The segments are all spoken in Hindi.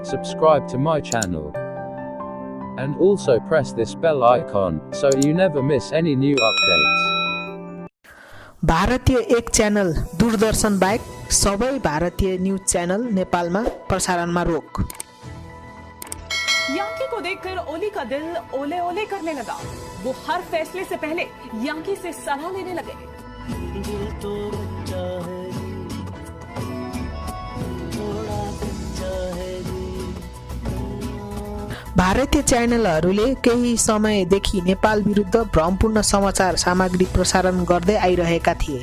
subscribe to my channel. And also press this bell icon so you never miss any new updates. भारतीय एक च्यानल दूरदर्शन बाहेक सबै भारतीय न्यूज च्यानल नेपालमा प्रसारणमा रोक। यांकी को देखकर ओली का दिल ओले ओले करने लगा। वो हर फैसले से पहले यांकी से सलाह लेने लगे। दिल तो बच्चा है जी, थोड़ा बच्चा है जी। भारतीय च्यानलहरूले केही समयदेखि नेपाल विरुद्ध भ्रमपूर्ण समाचार सामग्री प्रसारण गर्दै आइरहेका थिए,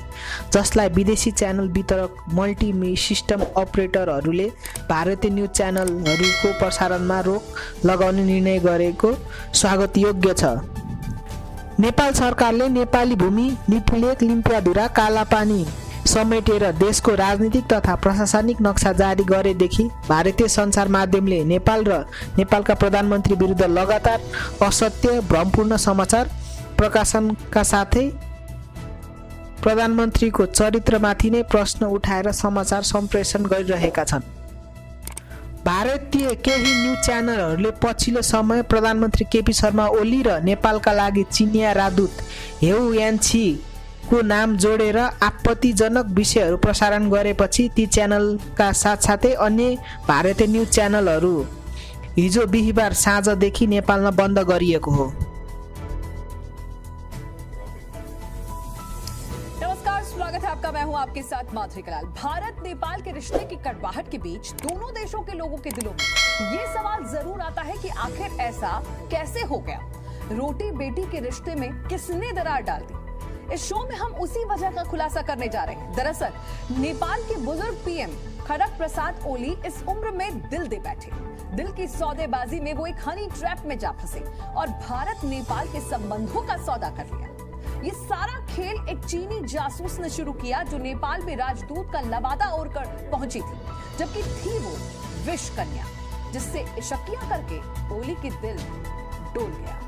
जसलाई विदेशी च्यानल वितरक मल्टी सिस्टम अपरेटरहरूले भारतीय न्यूज च्यानलहरूको प्रसारणमा रोक लगाउने निर्णय गरेको स्वागतयोग्य छ। नेपाल सरकारले नेपाली भूमि, लिपुलेख, लिम्पुवाधुरा, कालापानी समेटेर देशको राजनीतिक तथा प्रशासनिक नक्सा जारी गरेदेखि भारतीय सञ्चार माध्यमले नेपाल र नेपालका प्रधानमन्त्री विरुद्ध लगातार असत्य भ्रमपूर्ण समाचार प्रकाशनका साथै प्रधानमन्त्रीको चरित्रमाथि नै प्रश्न उठाएर समाचार सम्प्रेषण गरिरहेका छन्। भारतीय केही न्यूज च्यानलहरूले पछिल्लो समय प्रधानमन्त्री केपी शर्मा ओली र नेपालका लागि चिनिया राजदूत हेउ यान्छी को नाम जोडेर आपत्तिजनक विषयहरू प्रसारण गरेपछि ती च्यानलका साथसाथै अन्य भारतीय न्यूज च्यानलहरू हिजो बिहिबार साँझदेखि नेपालमा बन्द गरिएको हो। नमस्कार, स्वागत है आपका। मैं हूं आपके साथ माधुरी कलाल। भारत नेपाल के रिश्ते की कड़वाहट के बीच दोनों देशों के लोगों के दिलों में ये सवाल जरूर आता है कि आखिर ऐसा कैसे हो गया? रोटी बेटी के रिश्ते में किसने दरार डाल दी? इस शो में हम उसी वजह का खुलासा करने जा रहे हैं। दरअसल नेपाल के बुजुर्ग पीएम खड़ग प्रसाद ओली इस उम्र में दिल दे बैठे। दिल की सौदेबाजी में वो एक हनी ट्रैप में जा फंसे और भारत नेपाल के संबंधों का सौदा कर लिया। ये सारा खेल एक चीनी जासूस ने शुरू किया जो नेपाल में राजदूत का लबादा ओढ़कर पहुंची थी, जबकि थी वो विष कन्या, जिससे इशकिया करके ओली के दिल डोल गया।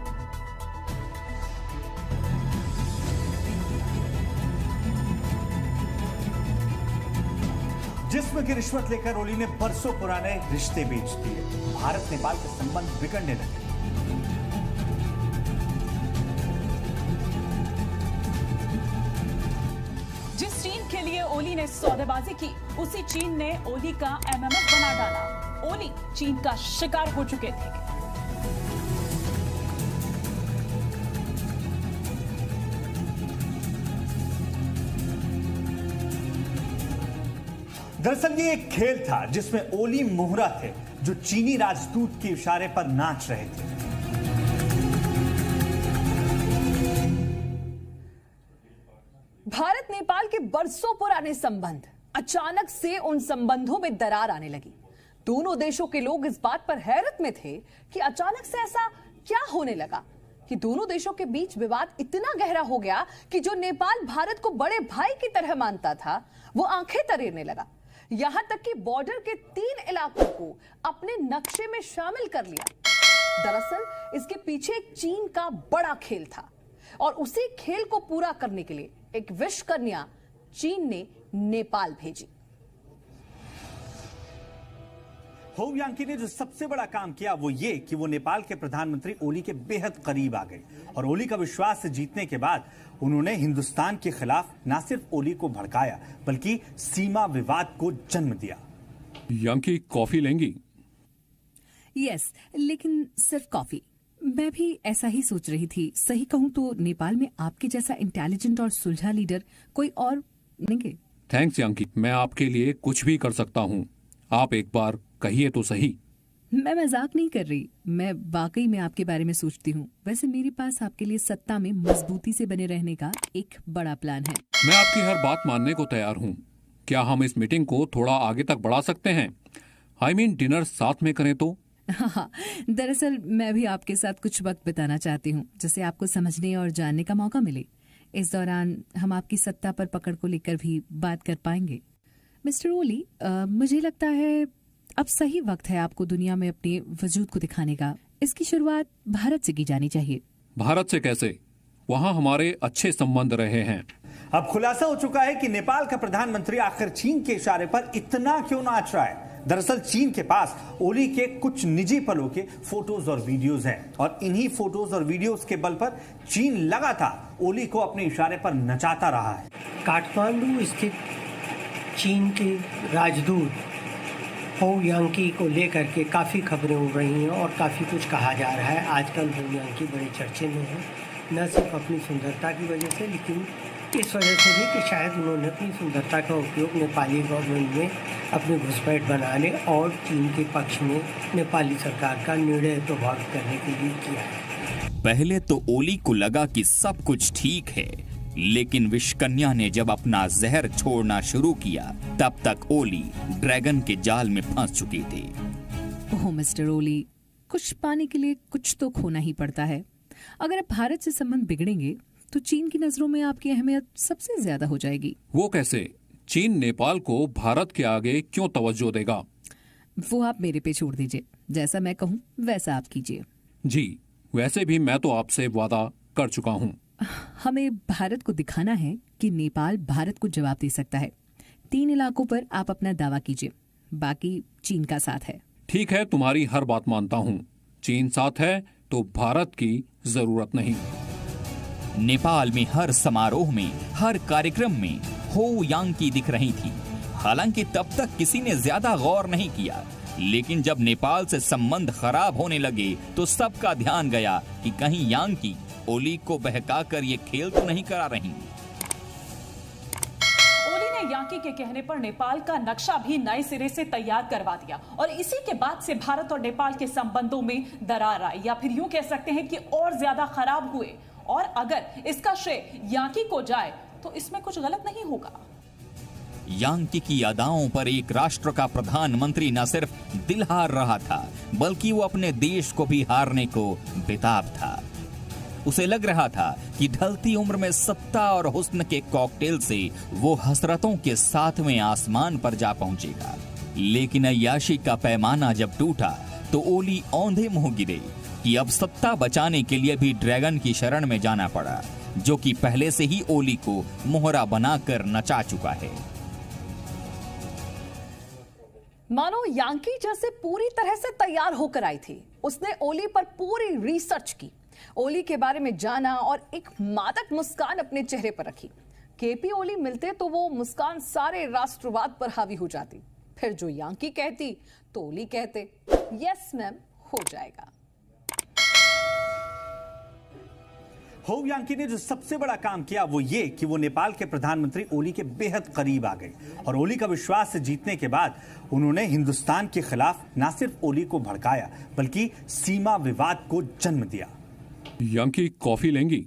जिस्म की रिश्वत लेकर ओली ने बरसों पुराने रिश्ते बेच दिए। भारत नेपाल के संबंध बिगड़ने लगे। जिस चीन के लिए ओली ने सौदेबाजी की, उसी चीन ने ओली का एमएमएस बना डाला। ओली चीन का शिकार हो चुके थे। दरअसल ये एक खेल था जिसमें ओली मोहरा थे जो चीनी राजदूत के इशारे पर नाच रहे थे। भारत नेपाल के बरसों पुराने संबंध, अचानक से उन संबंधों में दरार आने लगी। दोनों देशों के लोग इस बात पर हैरत में थे कि अचानक से ऐसा क्या होने लगा कि दोनों देशों के बीच विवाद इतना गहरा हो गया कि जो नेपाल भारत को बड़े भाई की तरह मानता था, वो आंखें तरेरने लगा। यहां तक कि बॉर्डर के 3 इलाकों को अपने नक्शे में शामिल कर लिया। दरअसल इसके पीछे एक चीन का बड़ा खेल था और उसी खेल को पूरा करने के लिए एक विष कन्या चीन ने नेपाल भेजी। होउ यांकी ने जो सबसे बड़ा काम किया वो ये कि वो नेपाल के प्रधानमंत्री ओली के बेहद करीब आ गए और ओली का विश्वास जीतने के बाद उन्होंने हिंदुस्तान के खिलाफ न सिर्फ ओली को भड़काया बल्कि सीमा विवाद को जन्म दिया। यांकी कॉफी लेंगी? यस, लेकिन सिर्फ कॉफी। मैं भी ऐसा ही सोच रही थी। सही कहूँ तो नेपाल में आपके जैसा इंटेलिजेंट और सुलझा लीडर कोई और नहीं। थैंक्स यांकी, मैं आपके लिए कुछ भी कर सकता हूँ। आप एक बार कहिए तो सही। मैं मजाक नहीं कर रही, मैं वाकई में आपके बारे में सोचती हूँ। वैसे मेरे पास आपके लिए सत्ता में मजबूती से बने रहने का एक बड़ा प्लान है। मैं आपकी हर बात मानने को तैयार हूँ। क्या हम इस मीटिंग को थोड़ा आगे तक बढ़ा सकते हैं? आई मीन डिनर साथ में करें तो? हाँ, दरअसल मैं भी आपके साथ कुछ वक्त बिताना चाहती हूँ, जिससे आपको समझने और जानने का मौका मिले। इस दौरान हम आपकी सत्ता पर पकड़ को लेकर भी बात कर पाएंगे। मिस्टर ओली, मुझे लगता है अब सही वक्त है आपको दुनिया में अपने वजूद को दिखाने का। इसकी शुरुआत भारत से की जानी चाहिए। भारत से कैसे? वहाँ हमारे अच्छे संबंध रहे हैं। अब खुलासा हो चुका है कि नेपाल का प्रधानमंत्री आखिर चीन के इशारे पर इतना क्यों नाच रहा है। दरअसल चीन के पास ओली के कुछ निजी पलों के फोटोज और वीडियोज हैं और इन्हीं फोटोज और वीडियोज के बल पर चीन लगातार ओली को अपने इशारे पर नचाता रहा है। काठमांडू स्थित चीन के राजदूत हो यांकी को लेकर के काफ़ी खबरें उड़ रही हैं और काफ़ी कुछ कहा जा रहा है। आजकल हो यांकी बड़े चर्चे में है, न सिर्फ अपनी सुंदरता की वजह से लेकिन इस वजह से भी कि शायद उन्होंने अपनी सुंदरता का उपयोग नेपाली गवर्नमेंट में अपनी घुसपैठ बनाने और चीन के पक्ष में नेपाली सरकार का निर्णय प्रभावित करने के लिए किया है। पहले तो ओली को लगा कि सब कुछ ठीक है, लेकिन विषकन्या ने जब अपना जहर छोड़ना शुरू किया तब तक ओली ड्रैगन के जाल में फंस चुके थे। ओह मिस्टर ओली, कुछ पाने के लिए कुछ तो खोना ही पड़ता है। अगर आप भारत से संबंध बिगड़ेंगे तो चीन की नजरों में आपकी अहमियत सबसे ज्यादा हो जाएगी। वो कैसे? चीन नेपाल को भारत के आगे क्यों तवज्जो देगा? वो आप मेरे पे छोड़ दीजिए, जैसा मैं कहूँ वैसा आप कीजिए। जी, वैसे भी मैं तो आपसे वादा कर चुका हूँ। हमें भारत को दिखाना है कि नेपाल भारत को जवाब दे सकता है। 3 इलाकों पर आप अपना दावा कीजिए, बाकी चीन का साथ है। ठीक है, तुम्हारी हर बात मानता हूँ। चीन साथ है तो भारत की जरूरत नहीं। नेपाल में हर समारोह में, हर कार्यक्रम में हो यांकी दिख रही थी। हालांकि तब तक किसी ने ज्यादा गौर नहीं किया, लेकिन जब नेपाल से संबंध खराब होने लगे तो सबका ध्यान गया कि कहीं यांकी ओली को बहकाकर ये खेल तो नहीं करा रही। ओली ने यांकी के कहने पर नेपाल का नक्शा भी नए सिरे से तैयार करवा दिया और इसी के बाद से भारत और नेपाल के संबंधों में दरार आई, या फिर यूं कह सकते हैं कि और ज्यादा खराब हुए। और अगर इसका श्रेय यांकी को जाए तो इसमें कुछ गलत नहीं होगा। यांकी की अदाओं पर एक राष्ट्र का प्रधानमंत्री न सिर्फ दिल हार रहा था, बल्कि वो अपने देश को भी हारने को बेताब था। उसे लग रहा था कि ढलती उम्र में सत्ता और हुस्न के कॉकटेल से वो हसरतों के 7वें आसमान पर जा पहुंचेगा। लेकिन अय्याशी का पैमाना जब टूटा तो ओली औंधे मुंह गिरे कि अब सत्ता बचाने के लिए भी ड्रैगन की शरण में जाना पड़ा, जो कि पहले से ही ओली को मोहरा बनाकर नचा चुका है। मानो यांकी जैसे पूरी तरह से तैयार होकर आई थी। उसने ओली पर पूरी रिसर्च की, ओली के बारे में जाना और एक मादक मुस्कान अपने चेहरे पर रखी। केपी ओली मिलते तो वो मुस्कान सारे राष्ट्रवाद पर हावी हो जाती। फिर जो यांकी कहती तो ओली कहते यस मैम, हो जाएगा। हो यांकी ने जो सबसे बड़ा काम किया वो ये कि वो नेपाल के प्रधानमंत्री ओली के बेहद करीब आ गए और ओली का विश्वास जीतने के बाद उन्होंने हिंदुस्तान के खिलाफ न सिर्फ ओली को भड़काया बल्कि सीमा विवाद को जन्म दिया। यांकी कॉफी लेंगी?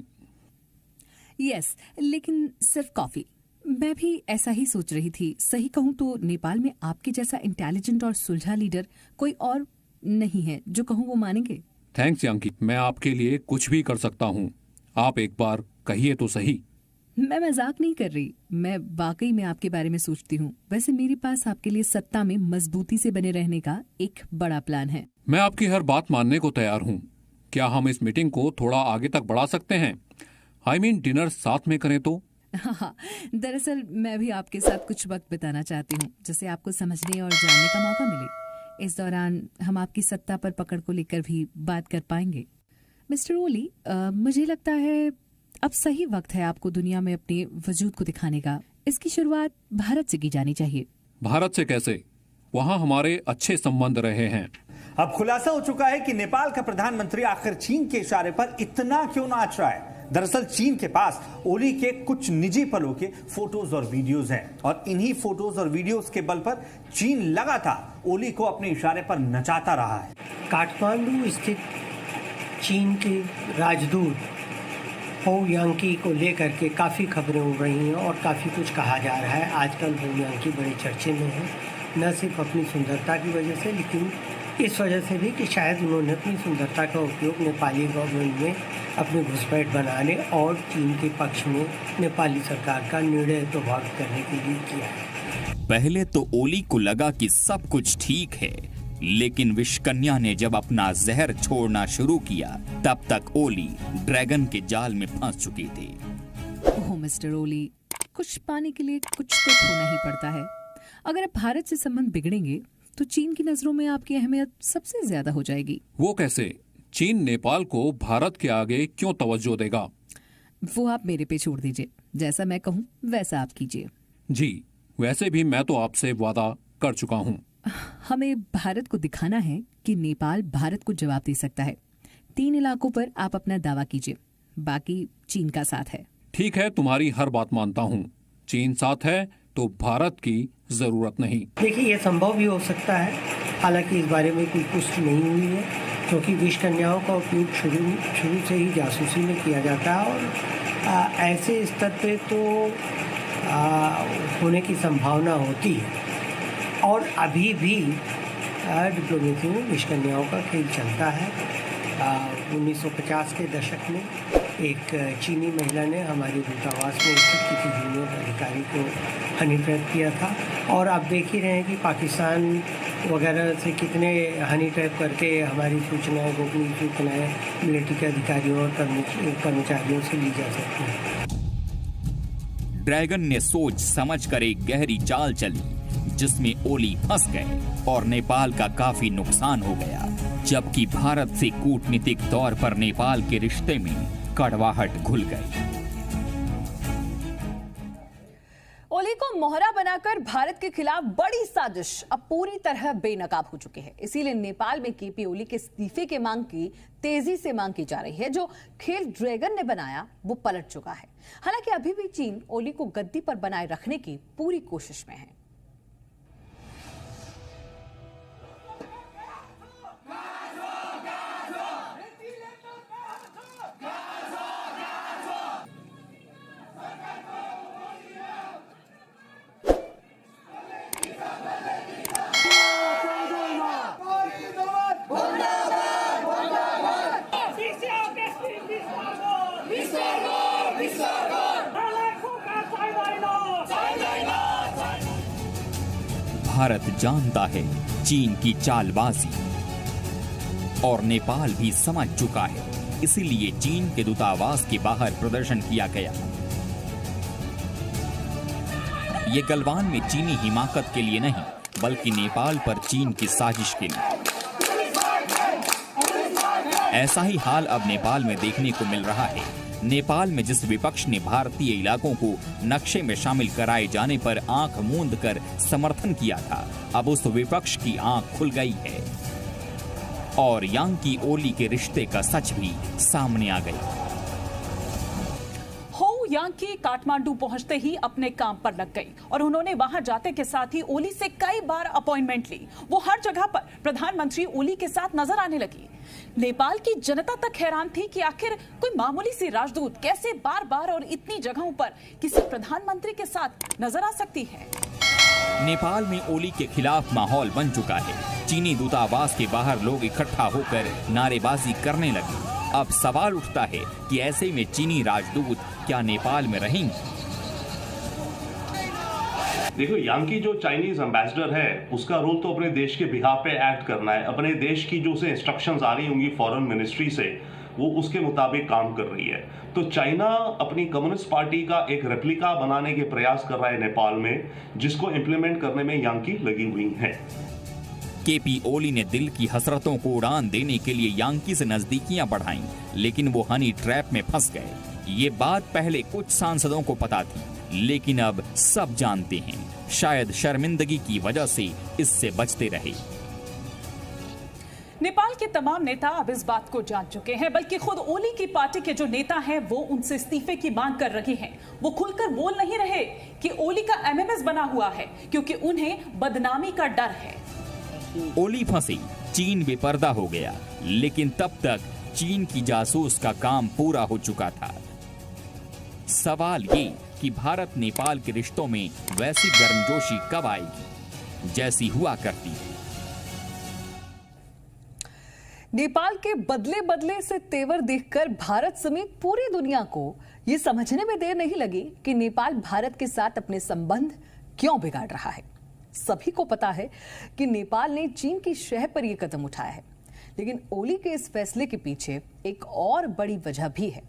यस, लेकिन सिर्फ कॉफी। मैं भी ऐसा ही सोच रही थी। सही कहूँ तो नेपाल में आपके जैसा इंटेलिजेंट और सुलझा लीडर कोई और नहीं है। जो कहूँ वो मानेंगे। थैंक्स यांकी, मैं आपके लिए कुछ भी कर सकता हूँ। आप एक बार कहिए तो सही। मैं मजाक नहीं कर रही, मैं वाकई में आपके बारे में सोचती हूँ। वैसे मेरे पास आपके लिए सत्ता में मजबूती से बने रहने का एक बड़ा प्लान है। मैं आपकी हर बात मानने को तैयार हूँ। क्या हम इस मीटिंग को थोड़ा आगे तक बढ़ा सकते हैं? I mean, डिनर साथ में करें तो? हाँ, दरअसल मैं भी आपके साथ कुछ वक्त बिताना चाहती हूँ, जिससे आपको समझने और जानने का मौका मिले। इस दौरान हम आपकी सत्ता पर पकड़ को लेकर भी बात कर पाएंगे। मिस्टर ओली, मुझे लगता है अब सही वक्त है आपको दुनिया में अपने वजूद को दिखाने का। इसकी शुरुआत भारत से की जानी चाहिए। भारत से कैसे? वहाँ हमारे अच्छे संबंध रहे हैं। अब खुलासा हो चुका है कि नेपाल का प्रधानमंत्री आखिर चीन के इशारे पर इतना क्यों नाच रहा है। दरअसल चीन के पास ओली के कुछ निजी पलों के फोटोज और वीडियोज हैं और इन्हीं फोटोज और वीडियोज के बल पर चीन लगातार ओली को अपने इशारे पर नचाता रहा है। काठमांडू स्थित चीन के राजदूत हो यांकी को लेकर के काफ़ी खबरें उड़ रही हैं और काफ़ी कुछ कहा जा रहा है। आजकल हो यांकी बड़े चर्चे में है, न सिर्फ अपनी सुंदरता की वजह से लेकिन इस वजह से भी कि शायद उन्होंने अपनी सुंदरता का उपयोग नेपाली गवर्नमेंट में अपनी घुसपैठ बनाने और चीन के पक्ष में नेपाली सरकार का निर्णय प्रभावित करने के लिए किया है। पहले तो ओली को लगा कि सब कुछ ठीक है, लेकिन विषकन्या ने जब अपना जहर छोड़ना शुरू किया तब तक ओली ड्रैगन के जाल में फंस चुके थे। ओह मिस्टर ओली, कुछ पाने के लिए कुछ तो खोना ही पड़ता है। अगर आप भारत से संबंध बिगड़ेंगे तो चीन की नजरों में आपकी अहमियत सबसे ज्यादा हो जाएगी। वो कैसे? चीन नेपाल को भारत के आगे क्यों तवज्जो देगा? वो आप मेरे पे छोड़ दीजिए, जैसा मैं कहूँ वैसा आप कीजिए। जी, वैसे भी मैं तो आपसे वादा कर चुका हूँ। हमें भारत को दिखाना है कि नेपाल भारत को जवाब दे सकता है। 3 इलाकों पर आप अपना दावा कीजिए, बाकी चीन का साथ है। ठीक है, तुम्हारी हर बात मानता हूँ। चीन साथ है तो भारत की जरूरत नहीं। देखिए, यह संभव भी हो सकता है, हालांकि इस बारे में कोई पुष्टि नहीं हुई है, क्योंकि विष कन्याओं का उपयोग शुरू से ही जासूसी में किया जाता है और ऐसे स्तर पे तो होने की संभावना होती है। और अभी भी डिप्लोमेसी में विष कन्याओं का खेल चलता है। 1950 के दशक में एक चीनी महिला ने हमारे दूतावास में स्थित किसी जूनियर अधिकारी को हनी ट्रैप किया था, और आप देख ही रहे हैं कि पाकिस्तान वगैरह से कितने हनी ट्रैप करके हमारी सूचनाएं, गोपनीय सूचनाएं मिलिट्री के अधिकारियों और कर्मचारियों से ली जा सकती हैं। ड्रैगन ने सोच समझकर एक गहरी चाल चली, जिसमें ओली फंस गए और नेपाल का काफी नुकसान हो गया, जबकि भारत से कूटनीतिक तौर पर नेपाल के रिश्ते में कड़वाहट घुल गई। ओली को मोहरा बनाकर भारत के खिलाफ बड़ी साजिश अब पूरी तरह बेनकाब हो चुकी है। इसीलिए नेपाल में केपी ओली के इस्तीफे की मांग की तेजी से मांग की जा रही है। जो खेल ड्रैगन ने बनाया वो पलट चुका है। हालांकि अभी भी चीन ओली को गद्दी पर बनाए रखने की पूरी कोशिश में है। भारत जानता है चीन की चालबाजी, और नेपाल भी समझ चुका है, इसीलिए चीन के दूतावास के बाहर प्रदर्शन किया गया। ये गलवान में चीनी हिमाकत के लिए नहीं, बल्कि नेपाल पर चीन की साजिश के लिए। ऐसा ही हाल अब नेपाल में देखने को मिल रहा है। नेपाल में जिस विपक्ष ने भारतीय इलाकों को नक्शे में शामिल कराए जाने पर आंख मूंद कर समर्थन किया था, अब उस विपक्ष की आंख खुल गई है और यांकी ओली के रिश्ते का सच भी सामने आ गया। यांकी काठमांडू पहुंचते ही अपने काम पर लग गई और उन्होंने वहां जाते के साथ ही ओली से कई बार अपॉइंटमेंट ली। वो हर जगह पर प्रधानमंत्री ओली के साथ नजर आने लगी। नेपाल की जनता तक हैरान थी कि आखिर कोई मामूली सी राजदूत कैसे बार बार और इतनी जगहों पर किसी प्रधानमंत्री के साथ नजर आ सकती है। नेपाल में ओली के खिलाफ माहौल बन चुका है। चीनी दूतावास के बाहर लोग इकट्ठा होकर नारेबाजी करने लगे। अब सवाल उठता है कि ऐसे में चीनी राजदूत क्या नेपाल में रहेंगे? देखो, यांकी जो चाइनीज एम्बेसडर है उसका रोल तो अपने देश के बिहाफ पे एक्ट करना है। अपने देश की जो उसे इंस्ट्रक्शंस आ रही होंगी फॉरेन मिनिस्ट्री से, वो उसके मुताबिक काम कर रही है। तो चाइना अपनी कम्युनिस्ट पार्टी का एक रेप्लिका बनाने के प्रयास कर रहा है नेपाल में, जिसको इम्प्लीमेंट करने में यांकी लगी हुई है। केपी ओली ने दिल की हसरतों को उड़ान देने के लिए यांकी से नजदीकियां बढ़ाईं, लेकिन वो हनी ट्रैप में फंस गए। ये बात पहले कुछ सांसदों को पता थी, लेकिन अब सब जानते हैं। शायद शर्मिंदगी की वजह से इससे बचते रहे। नेपाल के तमाम नेता अब इस बात को जान चुके हैं, बल्कि खुद ओली की पार्टी के जो नेता हैं वो उनसे इस्तीफे की मांग कर रहे हैं। वो खुलकर बोल नहीं रहे कि ओली का एमएमएस बना हुआ है, क्योंकि उन्हें बदनामी का डर है। ओली फंसे, चीन बेपर्दा हो गया, लेकिन तब तक चीन की जासूस का काम पूरा हो चुका था। सवाल ये कि भारत नेपाल के रिश्तों में वैसी गर्मजोशी कब आएगी जैसी हुआ करती है। नेपाल के बदले बदले से तेवर देखकर भारत समेत पूरी दुनिया को यह समझने में देर नहीं लगी कि नेपाल भारत के साथ अपने संबंध क्यों बिगाड़ रहा है। सभी को पता है कि नेपाल ने चीन की शह पर यह कदम उठाया है, लेकिन ओली के इस फैसले के पीछे एक और बड़ी वजह भी है,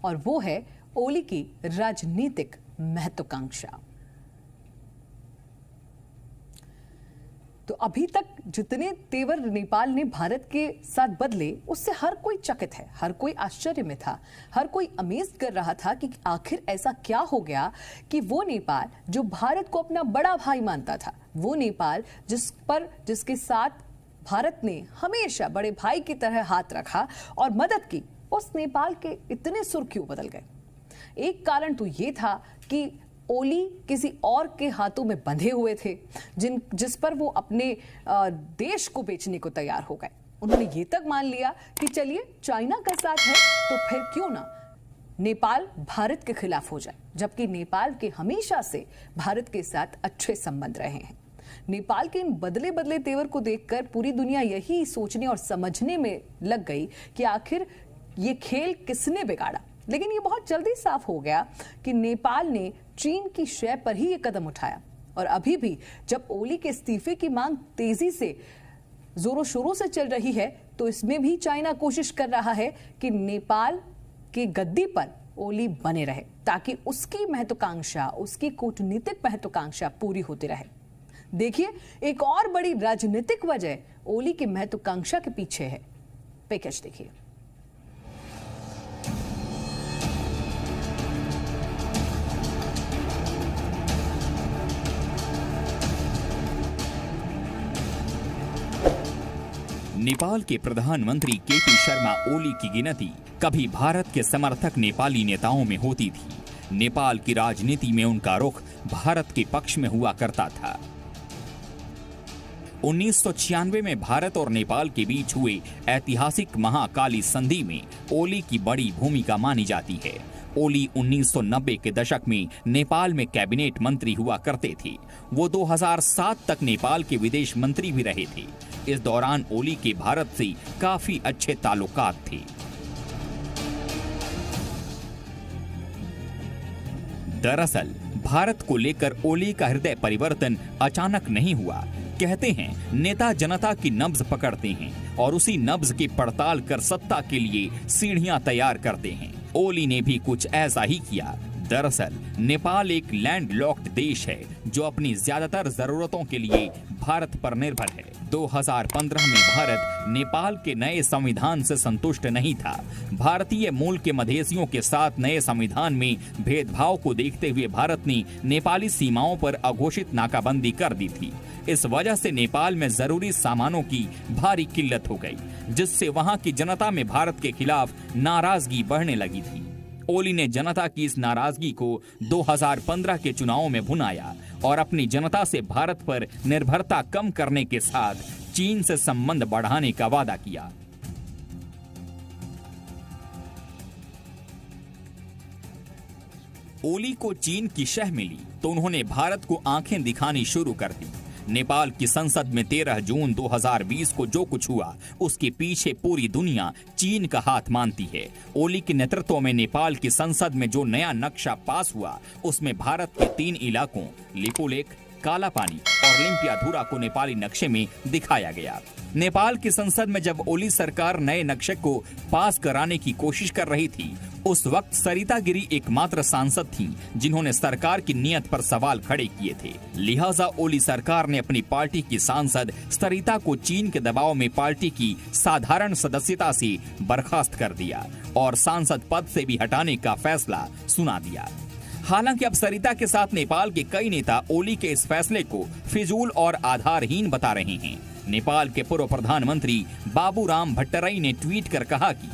और वो है ओली की राजनीतिक महत्वाकांक्षा। तो अभी तक जितने तेवर नेपाल ने भारत के साथ बदले, उससे हर कोई चकित है, हर कोई आश्चर्य में था, हर कोई अमेज कर रहा था कि आखिर ऐसा क्या हो गया कि वो नेपाल जो भारत को अपना बड़ा भाई मानता था, वो नेपाल जिसके साथ भारत ने हमेशा बड़े भाई की तरह हाथ रखा और मदद की, उस नेपाल के इतने सुर क्यों बदल गए? एक कारण तो ये था कि ओली किसी और के हाथों में बंधे हुए थे, जिस पर वो अपने देश को बेचने को तैयार हो गए। उन्होंने ये तक मान लिया कि चलिए चाइना का साथ है तो फिर क्यों ना नेपाल भारत के खिलाफ हो जाए, जबकि नेपाल के हमेशा से भारत के साथ अच्छे संबंध रहे हैं। नेपाल के इन बदले बदले तेवर को देखकर पूरी दुनिया यही सोचने और समझने में लग गई कि आखिर ये खेल किसने बिगाड़ा। लेकिन ये बहुत जल्दी साफ हो गया कि नेपाल ने चीन की शय पर ही ये कदम उठाया, और अभी भी जब ओली के इस्तीफे की मांग तेजी से जोरों शोरों से चल रही है, तो इसमें भी चाइना कोशिश कर रहा है कि नेपाल के गद्दी पर ओली बने रहे, ताकि उसकी महत्वाकांक्षा, उसकी कूटनीतिक महत्वाकांक्षा पूरी होती रहे। देखिए, एक और बड़ी राजनीतिक वजह ओली की महत्वाकांक्षा के पीछे है। पैकेज देखिए। नेपाल के प्रधानमंत्री केपी शर्मा ओली की गिनती कभी भारत के समर्थक नेपाली नेताओं में होती थी। नेपाल की राजनीति में उनका रुख भारत के पक्ष में हुआ करता था। 1996 में भारत और नेपाल के बीच हुए ऐतिहासिक महाकाली संधि में ओली की बड़ी भूमिका मानी जाती है। ओली 1990 के दशक में नेपाल में कैबिनेट मंत्री हुआ करते थे। वो 2007 तक नेपाल के विदेश मंत्री भी रहे थे। इस दौरान ओली के भारत से काफी अच्छे ताल्लुकात थे। दरअसल भारत को लेकर ओली का हृदय परिवर्तन अचानक नहीं हुआ। कहते हैं, नेता जनता की नब्ज पकड़ते हैं और उसी नब्ज की पड़ताल कर सत्ता के लिए सीढ़ियां तैयार करते हैं। ओली ने भी कुछ ऐसा ही किया। दरअसल नेपाल एक लैंडलॉक्ड देश है जो अपनी ज्यादातर जरूरतों के लिए भारत पर निर्भर है। 2015 में भारत नेपाल के नए संविधान से संतुष्ट नहीं था। भारतीय मूल के मधेसियों के साथ नए संविधान में भेदभाव को देखते हुए भारत ने नेपाली सीमाओं पर अघोषित नाकाबंदी कर दी थी। इस वजह से नेपाल में जरूरी सामानों की भारी किल्लत हो गई, जिससे वहां की जनता में भारत के खिलाफ नाराजगी बढ़ने लगी थी। ओली ने जनता की इस नाराजगी को 2015 के चुनावों में भुनाया और अपनी जनता से भारत पर निर्भरता कम करने के साथ चीन से संबंध बढ़ाने का वादा किया। ओली को चीन की शह मिली तो उन्होंने भारत को आंखें दिखानी शुरू कर दी। नेपाल की संसद में 13 जून 2020 को जो कुछ हुआ, उसके पीछे पूरी दुनिया चीन का हाथ मानती है। ओली के नेतृत्व में नेपाल की संसद में जो नया नक्शा पास हुआ, उसमें भारत के 3 इलाकों लिपुलेख, काला पानी और लिम्पियाधुरा को नेपाली नक्शे में दिखाया गया। नेपाल की संसद में जब ओली सरकार नए नक्शे को पास कराने की कोशिश कर रही थी, उस वक्त सरिता गिरी एकमात्र सांसद थीं जिन्होंने सरकार की नीयत पर सवाल खड़े किए थे। लिहाजा ओली सरकार ने अपनी पार्टी की सांसद सरिता को चीन के दबाव में पार्टी की साधारण सदस्यता से बर्खास्त कर दिया और सांसद पद से भी हटाने का फैसला सुना दिया। हालांकि अब सरिता के साथ नेपाल के कई नेता ओली के इस फैसले को फिजूल और आधारहीन बता रहे हैं। नेपाल के पूर्व प्रधानमंत्री बाबूराम भट्टराई ने ट्वीट कर कहा कि